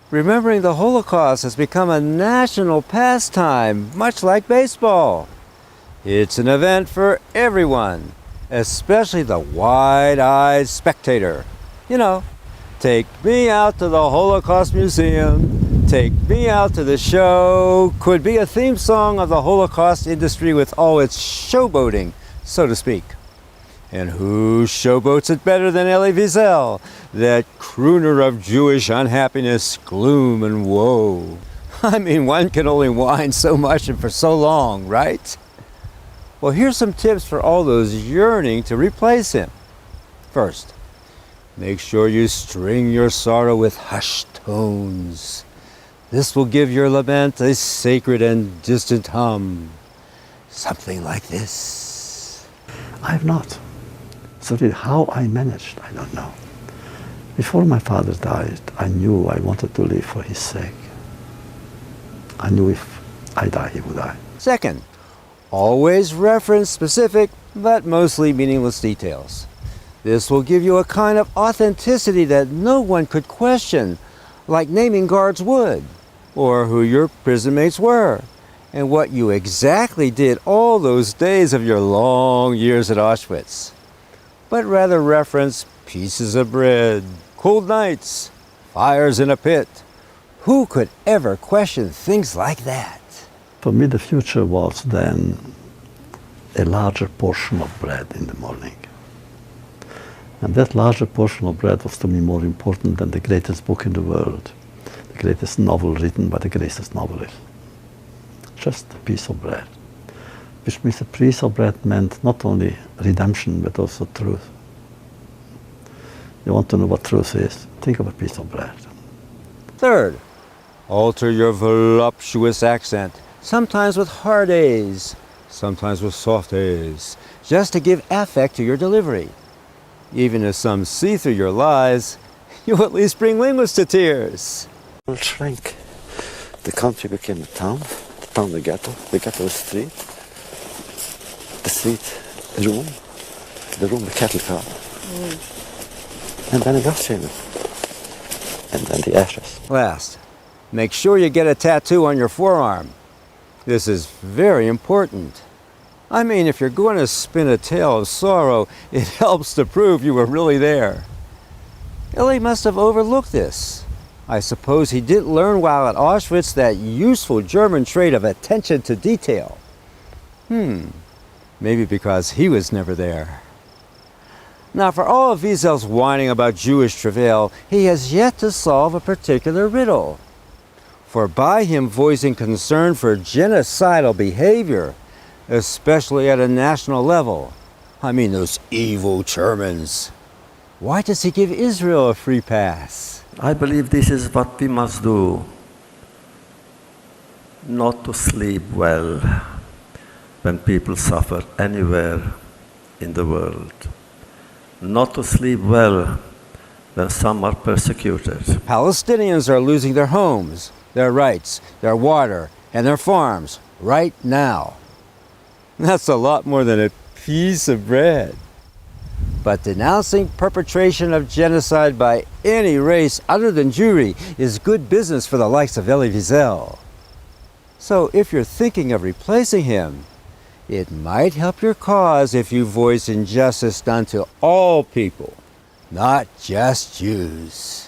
Remembering the Holocaust has become a national pastime, much like baseball. It's an event for everyone, especially the wide-eyed spectator. You know, take me out to the Holocaust Museum, take me out to the show, could be a theme song of the Holocaust industry with all its showboating, so to speak. And who showboats it better than Elie Wiesel, that crooner of Jewish unhappiness, gloom, and woe? I mean, one can only whine so much and for so long, right? Well, here's some tips for all those yearning to replace him. First, make sure you string your sorrow with hushed tones. This will give your lament a sacred and distant hum. Something like this. I've not. So how I managed, I don't know. Before my father died, I knew I wanted to live for his sake. I knew if I die, he would die. Second, always reference specific but mostly meaningless details. This will give you a kind of authenticity that no one could question, like naming guards would, or who your prison mates were, and what you exactly did all those days of your long years at Auschwitz. But rather reference pieces of bread, cold nights, fires in a pit. Who could ever question things like that? For me, the future was then a larger portion of bread in the morning. And that larger portion of bread was to me more important than the greatest book in the world, the greatest novel written by the greatest novelist. Just a piece of bread. Which means a piece of bread meant not only redemption, but also truth. You want to know what truth is? Think of a piece of bread. Third, alter your voluptuous accent, sometimes with hard A's, sometimes with soft A's, just to give affect to your delivery. Even if some see through your lies, you'll at least bring linguists to tears. Shrank. The country became a town the ghetto a street, the street a room, the room a cattle car, and then a gas chamber, and then the ashes. Last, make sure you get a tattoo on your forearm. This is very important. I mean, if you're going to spin a tale of sorrow, it helps to prove you were really there. Elie must have overlooked this. I suppose he didn't learn while at Auschwitz that useful German trait of attention to detail. Maybe because he was never there. Now, for all of Wiesel's whining about Jewish travail, he has yet to solve a particular riddle. For by him voicing concern for genocidal behavior, especially at a national level, I mean those evil Germans, why does he give Israel a free pass? I believe this is what we must do. Not to sleep well when people suffer anywhere in the world. Not to sleep well when some are persecuted. Palestinians are losing their homes, their rights, their water, and their farms right now. That's a lot more than a piece of bread. But denouncing perpetration of genocide by any race other than Jewry is good business for the likes of Elie Wiesel. So if you're thinking of replacing him, it might help your cause if you voice injustice done to all people, not just Jews.